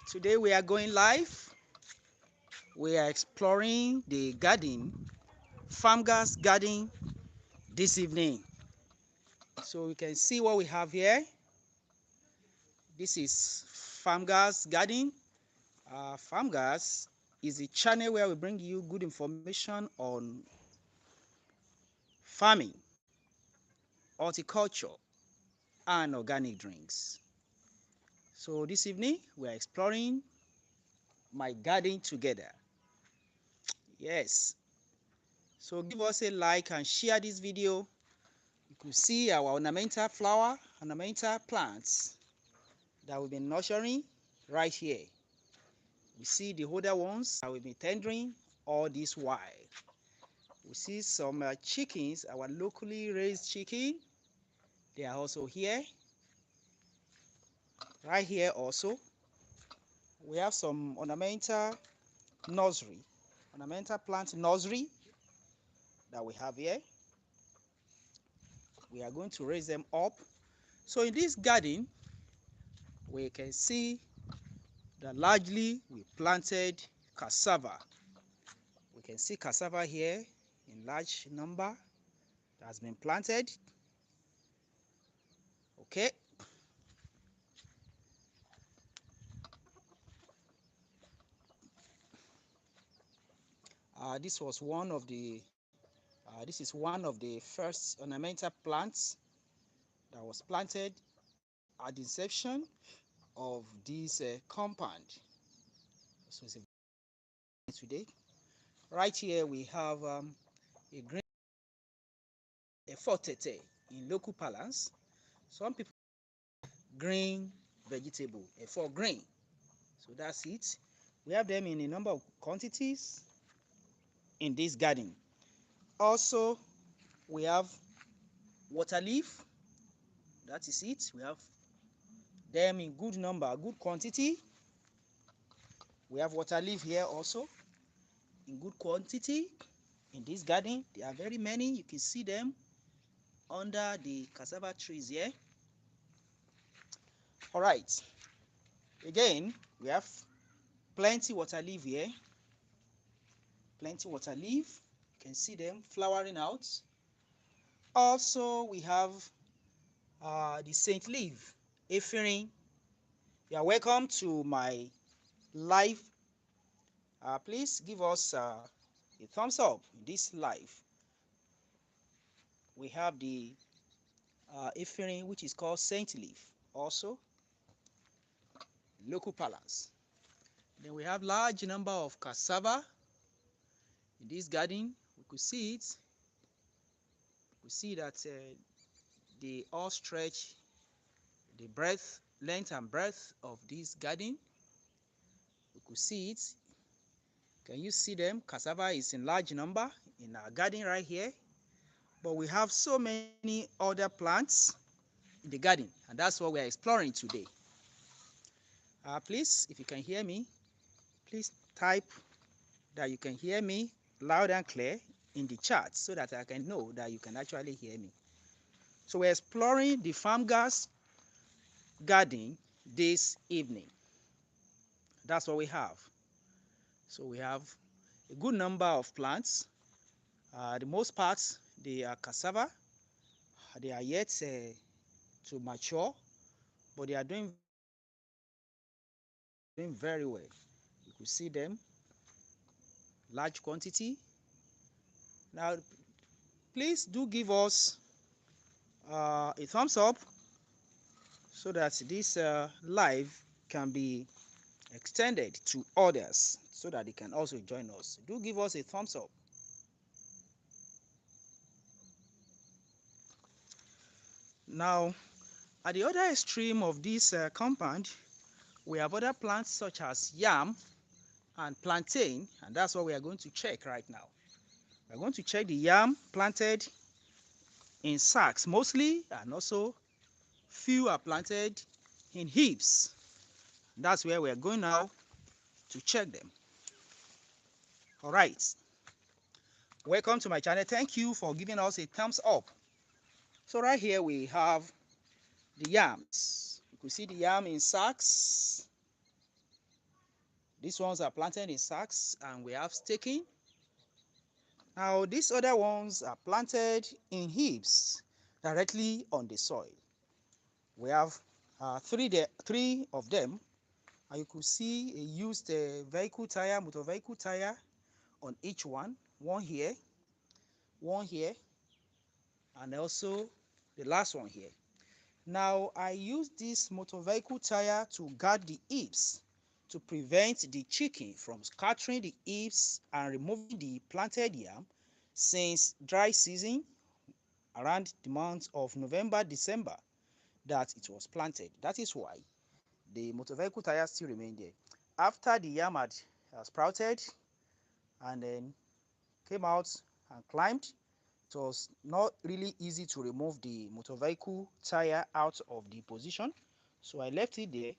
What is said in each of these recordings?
Today we are going live. We are exploring the garden, farmers garden this evening. So you can see what we have here. This is farmers garden. Farmers is a channel where we bring you good information on farming, horticulture, and organic drinks. So this evening we are exploring my garden together. Yes. So give us a like and share this video. You could see our ornamental flower, ornamental plants that we've been nurturing right here. We see the older ones that we've been tendering all this while. We see some chickens, our locally raised chicken. They are also here. Right here also, we have some ornamental nursery, ornamental plant nursery that we have here. We are going to raise them up. So in this garden, we can see that largely we planted cassava. We can see cassava here in large number that has been planted. Okay. This was one of the this is one of the first ornamental plants that was planted at the inception of this compound. So it's a today. Right here we have a green a fortete in local parlance. Some people green vegetable, a for green. So that's it. We have them in a number of quantities in this garden. Also, we have water leaf. That is it. We have them in good number, good quantity. We have water leaf here also in good quantity in this garden. There are very many. You can see them under the cassava trees here. All right. Again, we have plenty water leaf here. Plenty water leaf. You can see them flowering out. Also, we have the Saint leaf, ephraim. You are welcome to my live. Please give us a thumbs up in this live. We have the ephraim, which is called Saint leaf, also local parlance. Then we have large number of cassava in this garden. We could see it. We see that they all stretch the breadth, length and breadth of this garden. We could see it. Can you see them? Cassava is in large number in our garden right here. But we have so many other plants in the garden, and that's what we are exploring today. Please, if you can hear me, please type that you can hear me loud and clear in the chat so that I can know that you can actually hear me. So we're exploring the farmers garden this evening. That's what we have. So we have a good number of plants. The most parts, they are cassava. They are yet to mature, but they are doing very well. You could see them, large quantity. Now, please do give us a thumbs up so that this live can be extended to others so that they can also join us. Do give us a thumbs up. Now, at the other extreme of this compound, we have other plants such as yam and plantain, and that's what we are going to check right now. We're going to check the yam planted in sacks mostly, and also few are planted in heaps. That's where we're going now to check them. All right. Welcome to my channel. Thank you for giving us a thumbs up. So right here we have the yams. You can see the yam in sacks. These ones are planted in sacks, and we have staking. Now these other ones are planted in heaps directly on the soil. We have three of them, and you could see a used vehicle tire, motor vehicle tire on each one. One here, and also the last one here. Now I use this motor vehicle tire to guard the heaps to prevent the chicken from scattering the heaps and removing the planted yam, since dry season around the month of November, December that it was planted. That is why the motor vehicle tire still remain there. After the yam had sprouted and then came out and climbed, it was not really easy to remove the motor vehicle tire out of the position. So I left it there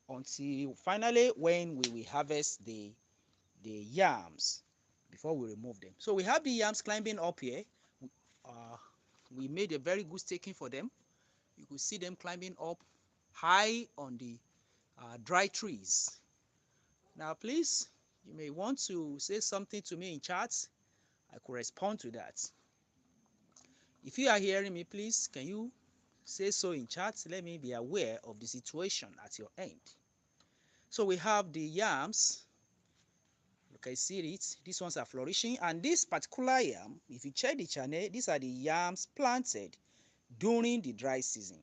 until finally when we will harvest the yams before we remove them. So we have the yams climbing up here. Uh, we made a very good staking for them. You could see them climbing up high on the dry trees. Now please, you may want to say something to me in chat. I could respond to that. If you are hearing me, please, can you say so in chat? Let me be aware of the situation at your end. So we have the yams. You can see it. These ones are flourishing. And this particular yam, if you check the channel, these are the yams planted during the dry season.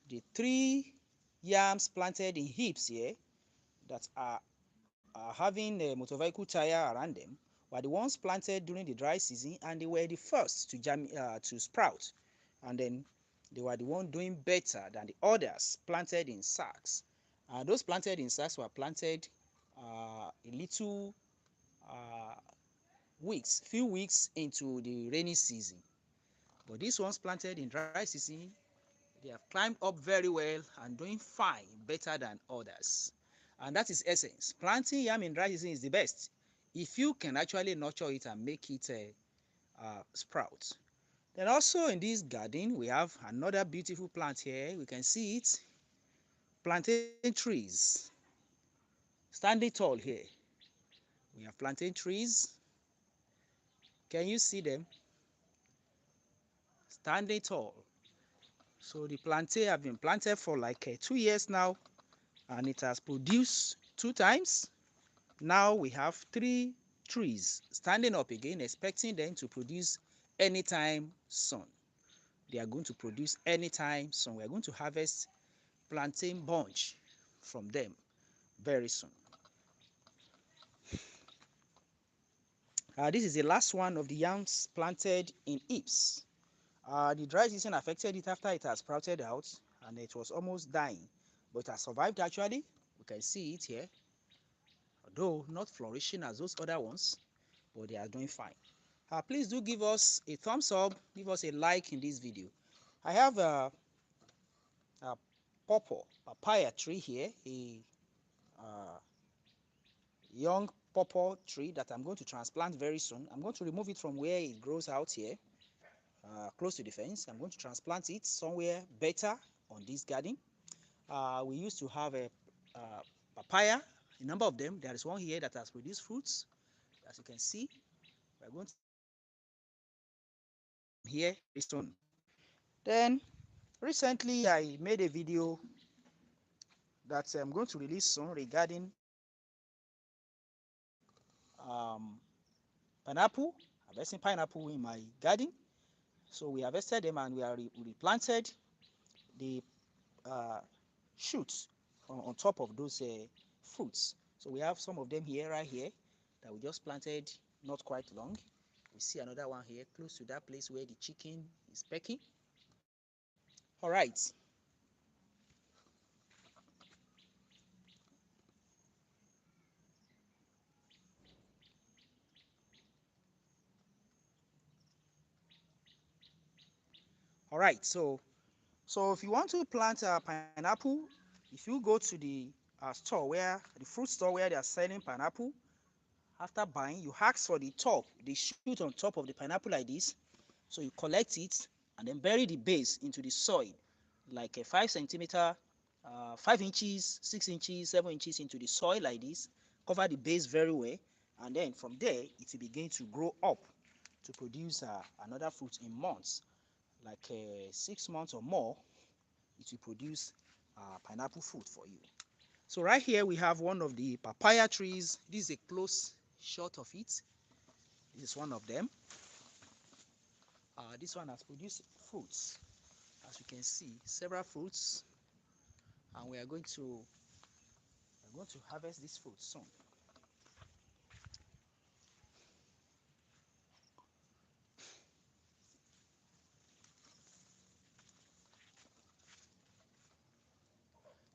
The three yams planted in heaps here that are having a motor vehicle tire around them were the ones planted during the dry season, and they were the first to sprout, and then they were the one doing better than the others planted in sacks. Those planted in sacks were planted a little uh, few weeks into the rainy season, but these ones planted in dry season, they have climbed up very well and doing fine, better than others. And that is essence. Planting yam in dry season is the best if you can actually nurture it and make it sprout. Then also in this garden, we have another beautiful plant here. We can see it. Plantain trees standing tall here. We have plantain trees. Can you see them? Standing tall. So the plantain have been planted for like 2 years now, and it has produced 2 times. Now we have 3 trees standing up again, expecting them to produce anytime soon. They are going to produce anytime soon. We are going to harvest plantain bunch from them very soon. This is the last one of the yams planted in heaps. The dry season affected it after it has sprouted out, and it was almost dying, but it has survived actually. We can see it here, although not flourishing as those other ones, but they are doing fine. Please do give us a thumbs up, give us a like in this video. I have a papaya tree here, a young pawpaw tree that I'm going to transplant very soon. I'm going to remove it from where it grows out here, close to the fence. I'm going to transplant it somewhere better on this garden. We used to have a papaya, a number of them. There is one here that has produced fruits, as you can see. We're going to here very soon. Then recently I made a video that I'm going to release soon regarding um, pineapple, harvesting pineapple in my garden. So we harvested them and we replanted the uh, shoots on top of those fruits. So we have some of them here, right here, that we just planted not quite long. We see another one here close to that place where the chicken is pecking. All right. All right. So if you want to plant a pineapple, if you go to the store where the fruit store where they are selling pineapple, after buying, you ask for the shoot on top of the pineapple like this. So you collect it and then bury the base into the soil, like a 5 centimeter, 5 inches, 6 inches, 7 inches into the soil like this. cover the base very well, and then from there it will begin to grow up to produce another fruit in months, like 6 months or more. It will produce pineapple fruit for you. So right here we have one of the papaya trees. This is a close shot of it. This is one of them. This one has produced fruits, as you can see, several fruits, and we're going to harvest this fruit soon.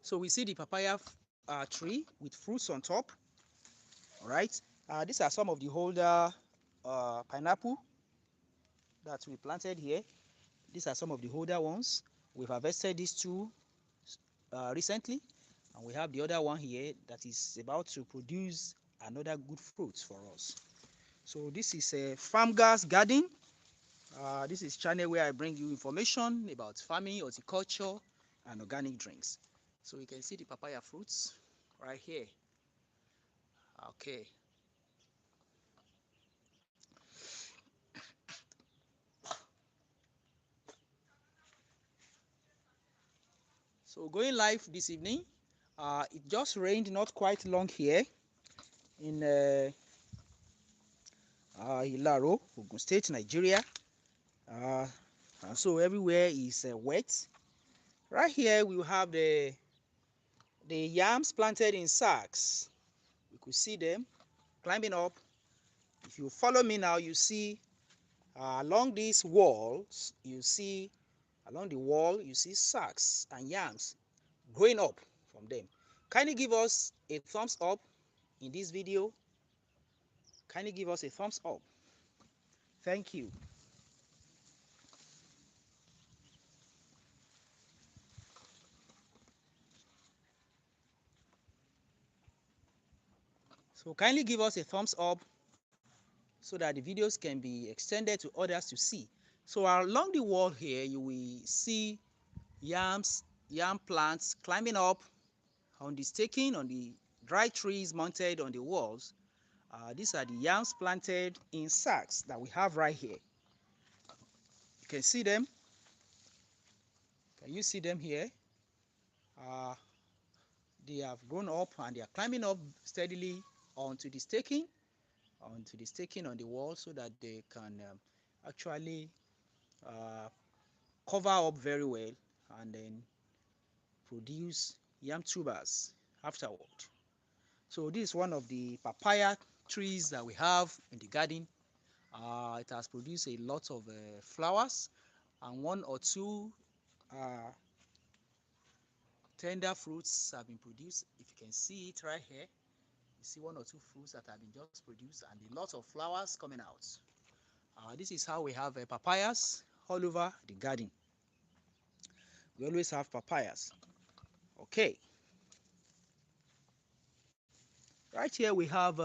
So we see the papaya tree with fruits on top. All right. These are some of the older pineapple that we planted here. These are some of the older ones. We've harvested these two recently, and we have the other one here that is about to produce another good fruit for us. So this is a farm gas garden. This is channel where I bring you information about farming, horticulture, and organic drinks. So you can see the papaya fruits right here. Okay. So going live this evening. It just rained not quite long here in Ilaro, Ogun State, Nigeria. And so everywhere is wet. Right here we have the yams planted in sacks. We could see them climbing up. If you follow me now, you see along these walls, along the wall, you see sacks and yams growing up from them. Kindly give us a thumbs up in this video. Kindly give us a thumbs up. Thank you. So kindly give us a thumbs up so that the videos can be extended to others to see. So along the wall here, you will see yam plants climbing up on the staking, on the dry trees mounted on the walls. These are the yams planted in sacks that we have right here. You can see them. Can you see them here? Uh, they have grown up and they are climbing up steadily onto the staking on the wall, so that they can actually uh, cover up very well and then produce yam tubers afterward. So this is one of the papaya trees that we have in the garden. It has produced a lot of flowers, and one or two uh, tender fruits have been produced. If you can see it right here, you see one or two fruits that have been just produced and a lot of flowers coming out. This is how we have papayas all over the garden. We always have papayas. Okay. Right here we have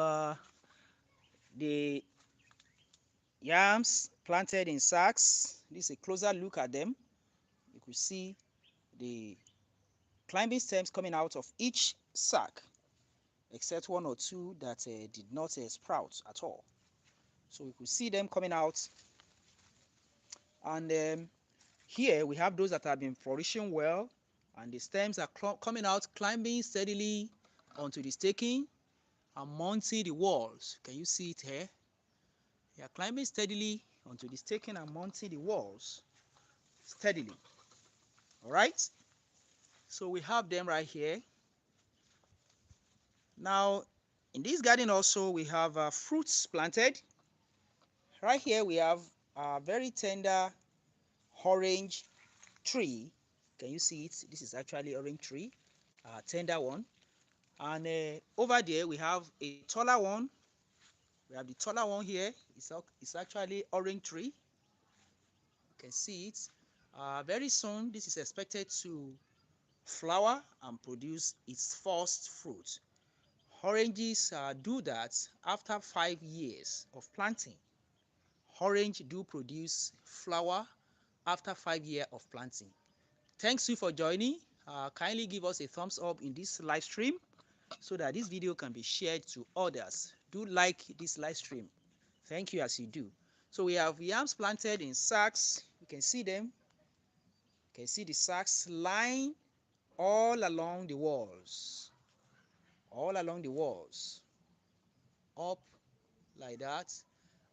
the yams planted in sacks. This is a closer look at them. You could see the climbing stems coming out of each sack, except one or two that did not sprout at all. So we could see them coming out. And here we have those that have been flourishing well, and the stems are coming out, climbing steadily onto the staking and mounting the walls. Can you see it here? They are climbing steadily onto the staking and mounting the walls steadily. All right. So we have them right here. Now, in this garden also we have fruits planted. Right here we have a very tender orange tree. Can you see it? This is actually orange tree, tender one. And over there we have a taller one. We have the taller one here. It's actually orange tree. You can see it. Very soon this is expected to flower and produce its first fruit. Oranges do that after 5 years of planting. Orange do produce flower after 5 years of planting. Thanks you for joining. Kindly give us a thumbs up in this live stream. so that this video can be shared to others. Do like this live stream. Thank you as you do. So we have yams planted in sacks. You can see them. You can see the sacks lying all along the walls. All along the walls. Up like that.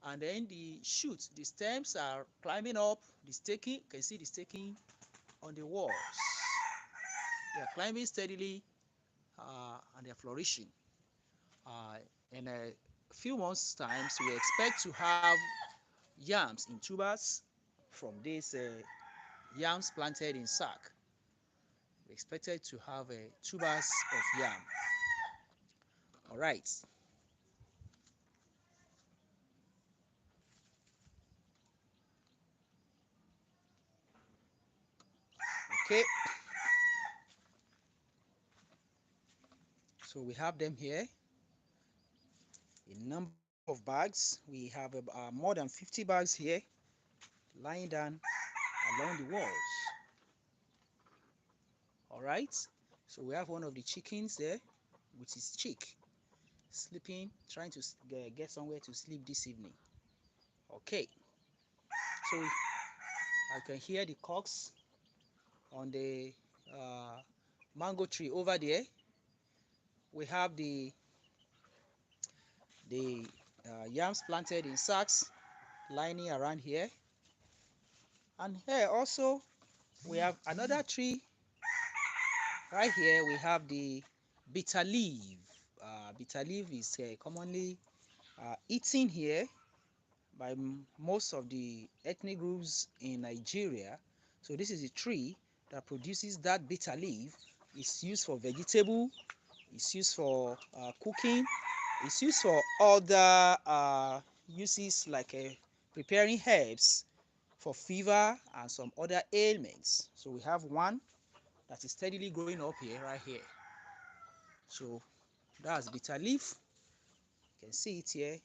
And then the shoots, the stems are climbing up. The staking, you can see the staking on the walls. They are climbing steadily and they are flourishing. In a few months' times, we expect to have yams in tubers from these yams planted in sack. We expected to have tubers of yam. All right. Okay. So we have them here in number of bags. We have more than 50 bags here lying down along the walls. All right. So we have one of the chickens there with his chick sleeping, trying to get somewhere to sleep this evening. Okay. So I can hear the cocks on the uh, mango tree over there. We have the yams planted in sacks lining around here. And here also we have another tree right here. We have the bitter leaf. Bitter leaf is commonly eaten here by most of the ethnic groups in Nigeria. So this is a tree that produces that bitter leaf. It's used for vegetable, it's used for cooking, it's used for other uses like preparing herbs for fever and some other ailments. So we have one that is steadily growing up here, right here. So that's bitter leaf. You can see it here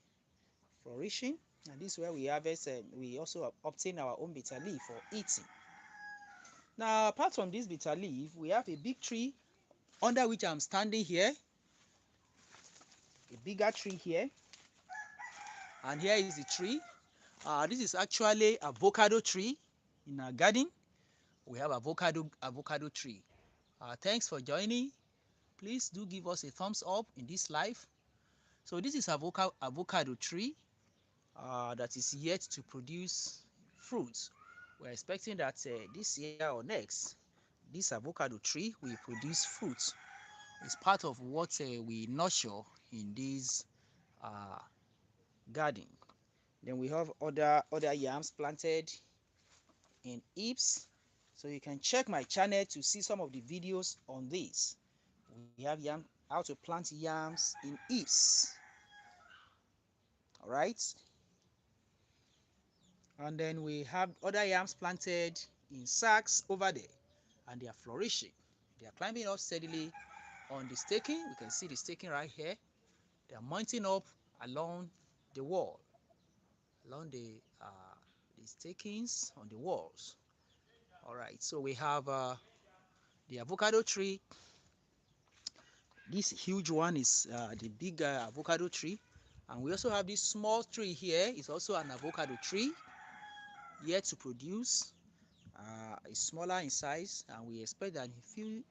flourishing, and this is where we harvest. We also obtain our own bitter leaf for eating. Now, apart from this bitter leaf, we have a big tree under which I'm standing here. A bigger tree here, and here is the tree. This is actually avocado tree in our garden. We have avocado tree. Thanks for joining. Please do give us a thumbs up in this live. So this is avocado tree that is yet to produce fruits. We're expecting that this year or next, this avocado tree will produce fruits. It's part of what we nurture in this uh, garden. Then we have other yams planted in heaps. So you can check my channel to see some of the videos on this. We have how to plant yams in heaps. All right. And then we have other yams planted in sacks over there, and they are flourishing. They are climbing up steadily on the staking. We can see the staking right here. They are mounting up along the wall, along the stakings on the walls. All right, so we have the avocado tree. This huge one is the big avocado tree, and we also have this small tree here. It's also an avocado tree, yet to produce. Is smaller in size, and we expect that in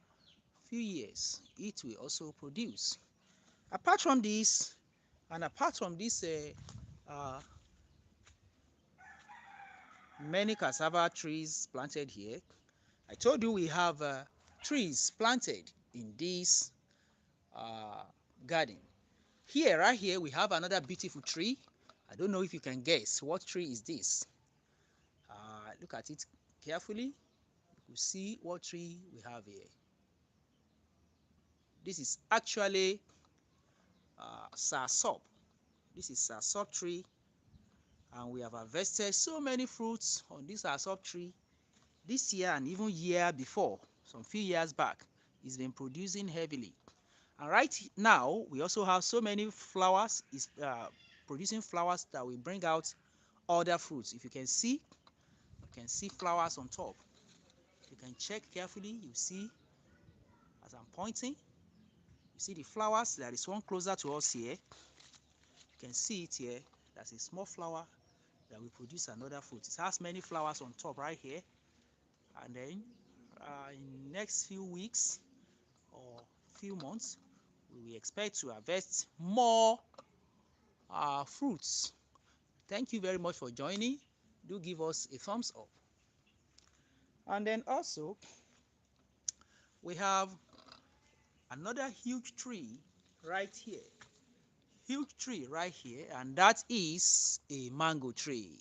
few years it will also produce. Apart from this, and apart from this uh, many cassava trees planted here, I told you we have trees planted in this uh, garden. Here, right here, we have another beautiful tree. I don't know if you can guess what tree is this. Look at it carefully. You will see what tree we have here. This is actually soursop. This is soursop tree, and we have harvested so many fruits on this soursop tree this year and even year before. Some few years back, it's been producing heavily. And right now, we also have so many flowers. It's producing flowers that will bring out other fruits. If you can see flowers on top. You can check carefully. You see, as I'm pointing, You see the flowers? There is one closer to us here. You can see it here. That's a small flower that will produce another fruit. It has many flowers on top right here. And then in next few weeks or few months, we will expect to harvest more fruits. Thank you very much for joining. Do give us a thumbs up. And then also, we have another huge tree right here. Huge tree right here, and that is a mango tree.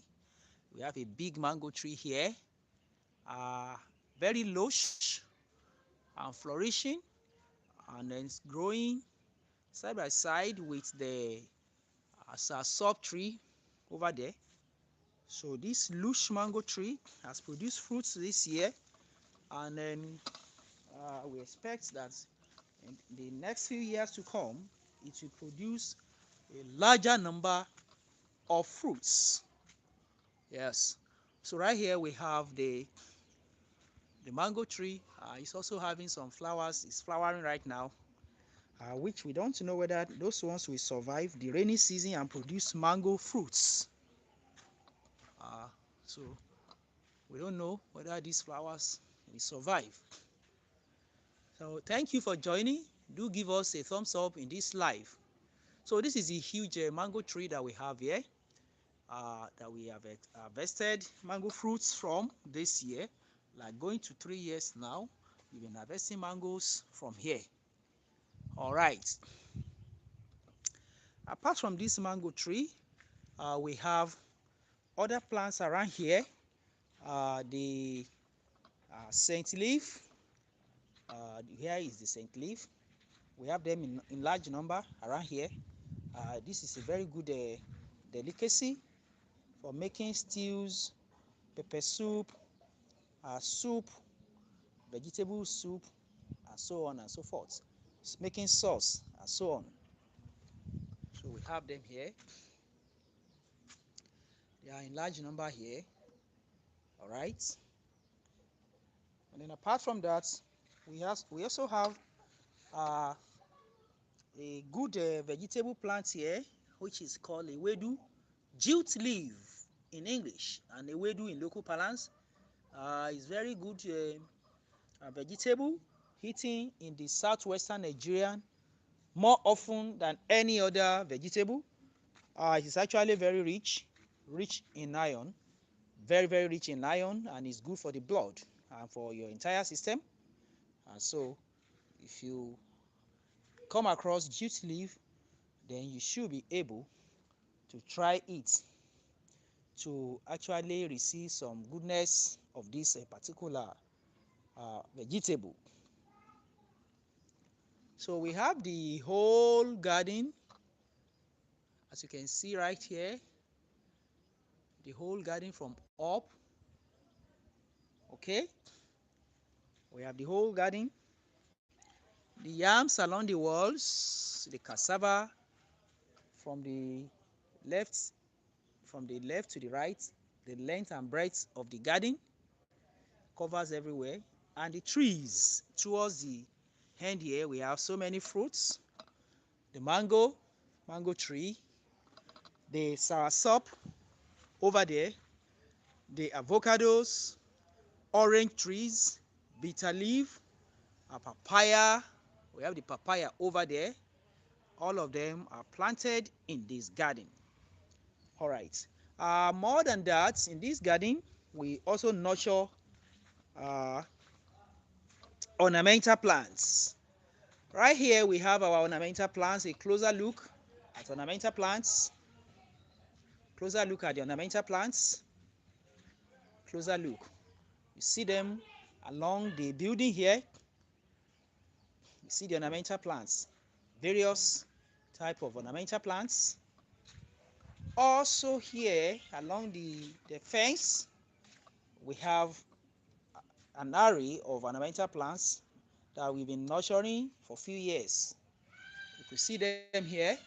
We have a big mango tree here, very lush and flourishing, and then it's growing side by side with the sub tree over there. So this lush mango tree has produced fruits this year, and then we expect that in the next few years to come, it will produce a larger number of fruits. Yes. So right here we have the mango tree. It's also having some flowers. It's flowering right now, which we don't know whether those ones will survive the rainy season and produce mango fruits. So we don't know whether these flowers will survive. So thank you for joining. Do give us a thumbs up in this live. So this is a huge mango tree that we have here, that we have harvested mango fruits from this year. Like going to 3 years now, we've been harvesting mangoes from here. All right. Apart from this mango tree, we have other plants around here. The Saint leaf. Here is the Saint leaf. We have them in large number around here. This is a very good delicacy for making stews, pepper soup, soup, vegetable soup, and so on and so forth. It's making sauce and so on. So we have them here. They are in large number here. All right. And then apart from that, we also have a good vegetable plant here, which is called a wedu, jute leaf in English, and a wedu in local parlance. It's very good vegetable, eaten in the southwestern Nigeria more often than any other vegetable. It is actually very rich in iron, very rich in iron, and it's good for the blood and for your entire system. And so if you come across jute leaf, then you should be able to try it to actually receive some goodness of this particular vegetable. So we have the whole garden, as you can see right here, the whole garden from up. Okay, we have the whole garden, the yams along the walls, the cassava from the left to the right, the length and breadth of the garden covers everywhere, and the trees towards the end here. We have so many fruits: the mango tree, the soursop over there, the avocados, orange trees, bitter leaf, a papaya. We have the papaya over there. All of them are planted in this garden. All right. More than that, in this garden, we also nurture uh, ornamental plants. Right here, we have our ornamental plants. A closer look at ornamental plants. Closer look at the ornamental plants. Closer look. You see them along the building here. You see the ornamental plants. Various type of ornamental plants. Also here, along the fence, we have an array of ornamental plants that we've been nurturing for a few years. You can see them here.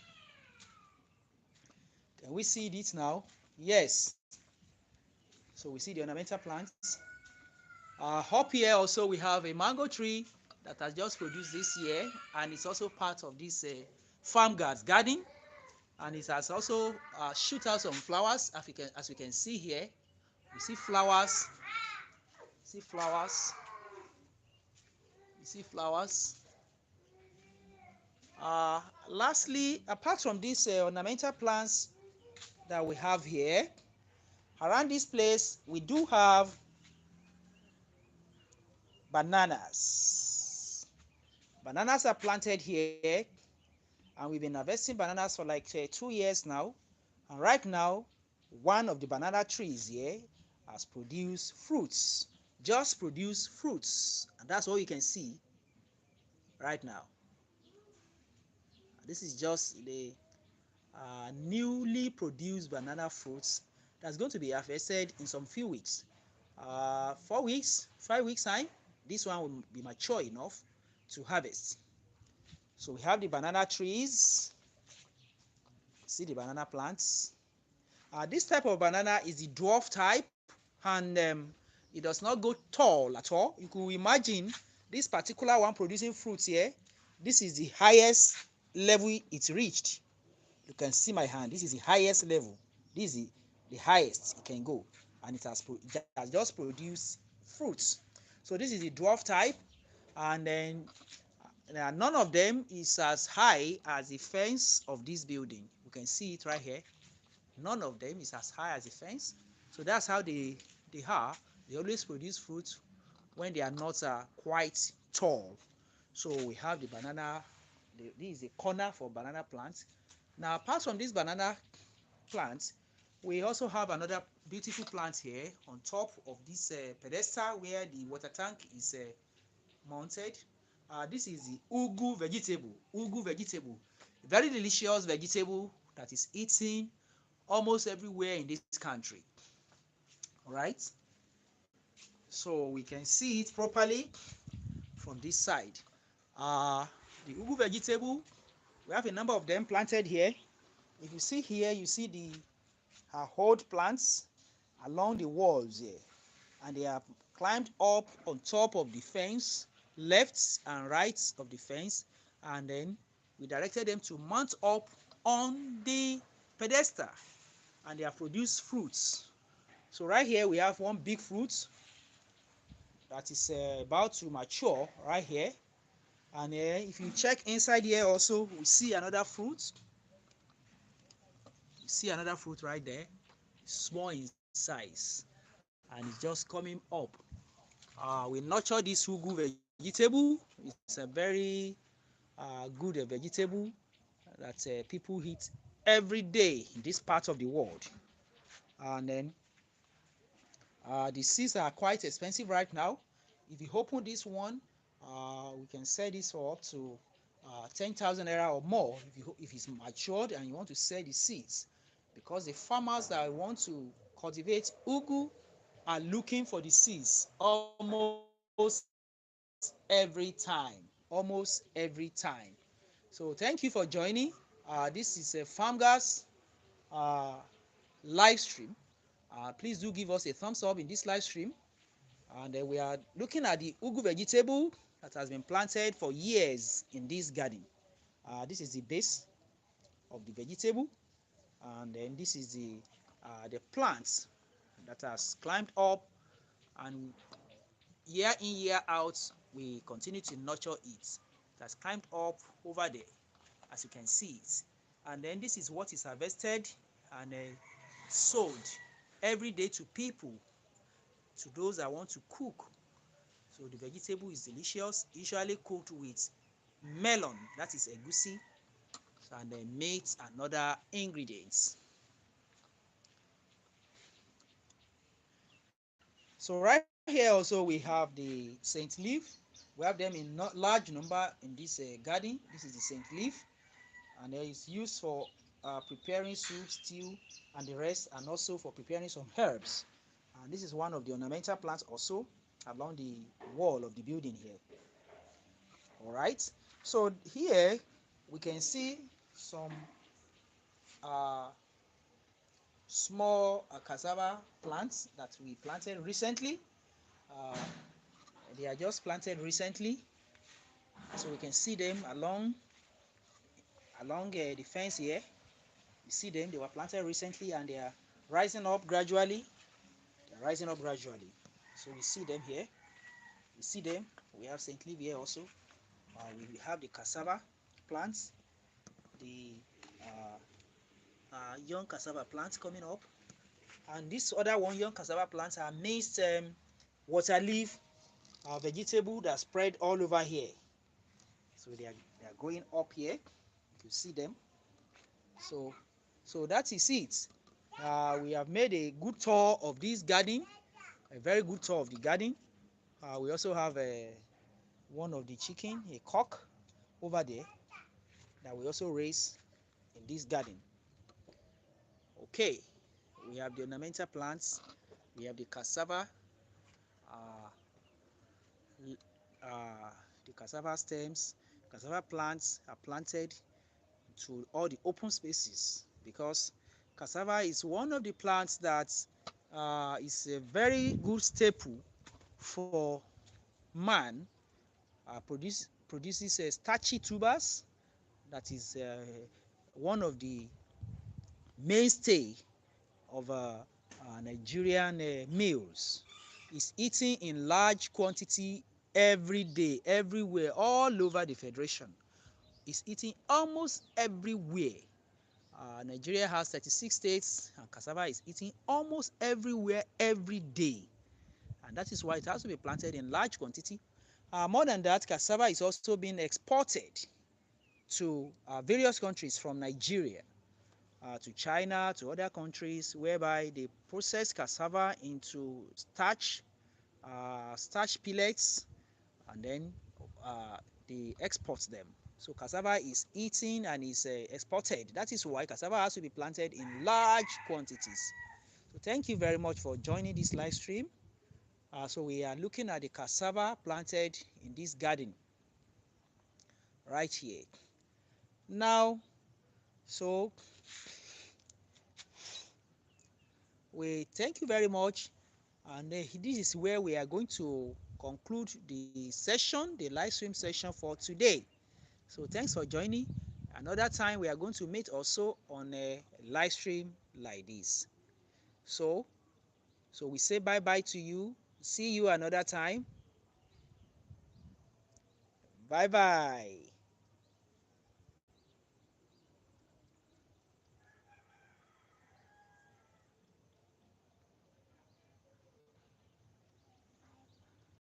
Can we see it now? Yes. So we see the ornamental plants. Up here also we have a mango tree that has just produced this year, and it's also part of this farm garden, and it has also shoot out some flowers. As we can see here, you see flowers, see flowers, you see flowers. Lastly, apart from these ornamental plants that we have here, around this place we do have bananas. Bananas are planted here, and we've been harvesting bananas for like 2 years now. And right now, one of the banana trees here has produced fruits, just produced fruits, and that's all you can see right now. This is just the newly produced banana fruits that's going to be harvested in some few weeks. 4 weeks, 5 weeks time, this one will be mature enough to harvest. So we have the banana trees. See the banana plants. This type of banana is the dwarf type, and it does not go tall at all. You could imagine this particular one producing fruits here. This is the highest level it reached. You can see my hand. This is the highest level. This is the highest it can go, and it has just produced fruits. So this is the dwarf type, and then none of them is as high as the fence of this building. You can see it right here. None of them is as high as the fence. So that's how they are. They always produce fruit when they are not quite tall. So we have the banana. This is a corner for banana plants. Now, apart from this banana plant, we also have another beautiful plant here on top of this pedestal where the water tank is mounted. This is the ugu vegetable. Ugu vegetable, very delicious vegetable that is eaten almost everywhere in this country. All right, so we can see it properly from this side. The ugu vegetable, we have a number of them planted here. If you see here, you see the old plants along the walls here, and they have climbed up on top of the fence, left and right of the fence, and then we directed them to mount up on the pedestal, and they have produced fruits. So right here we have one big fruit that is about to mature right here, and if you check inside here also, we see another fruit. You see another fruit right there, small in size, and it's just coming up. We nurture this ugu vegetable. It's a very good vegetable that people eat every day in this part of the world. And then the seeds are quite expensive right now. If you open this one, we can sell this for up to 10,000 naira or more if it's matured and you want to sell the seeds, because the farmers that want to cultivate ugu are looking for the seeds almost every time. So thank you for joining. This is a farmers uh, live stream. Please do give us a thumbs up in this live stream. And we are looking at the ugu vegetable that has been planted for years in this garden. This is the base of the vegetable, and then this is the plants that has climbed up, and year in year out we continue to nurture it. It has climbed up over there, as you can see it, and then this is what is harvested and sold every day to people, to those that want to cook. So the vegetable is delicious, usually cooked with melon, that is egusi, and meat and other ingredients. So right here also we have the Saint leaf. We have them in not large number in this garden. This is the Saint leaf, and it is used for preparing soup, stew, and the rest, and also for preparing some herbs. And this is one of the ornamental plants also along the wall of the building here. All right, so here we can see some uh, small cassava plants that we planted recently. uh, they are just planted recently, So we can see them along the fence here. You see them, they were planted recently and they are rising up gradually. They're rising up gradually. So you see them here. You see them. We have St. Leaf here also. We have the cassava plants, the young cassava plants coming up. And this other one, young cassava plants, are mixed water leaf vegetable that spread all over here. So they are going up here. You can see them. So that is it. We have made a good tour of this garden, a very good tour of the garden. We also have one of the chicken, a cock over there that we also raise in this garden. Okay, we have the ornamental plants, we have the cassava, uh, the cassava stems. Cassava plants are planted to all the open spaces because cassava is one of the plants that is a very good staple for man. Produces starchy tubers that is one of the mainstay of Nigerian meals. Is eaten in large quantity every day, everywhere, all over the federation. Is eaten almost everywhere. Nigeria has 36 states and cassava is eaten almost everywhere every day, and that is why it has to be planted in large quantity. More than that, cassava is also being exported to various countries from Nigeria to China, to other countries, whereby they process cassava into starch pellets, and then they export them. So cassava is eaten and is exported. That is why cassava has to be planted in large quantities. So thank you very much for joining this live stream. So we are looking at the cassava planted in this garden right here. Now, so we thank you very much, and this is where we are going to conclude the session, the live stream session for today. So thanks for joining. Another time we are going to meet also on a live stream like this. So we say bye bye to you. See you another time. Bye bye.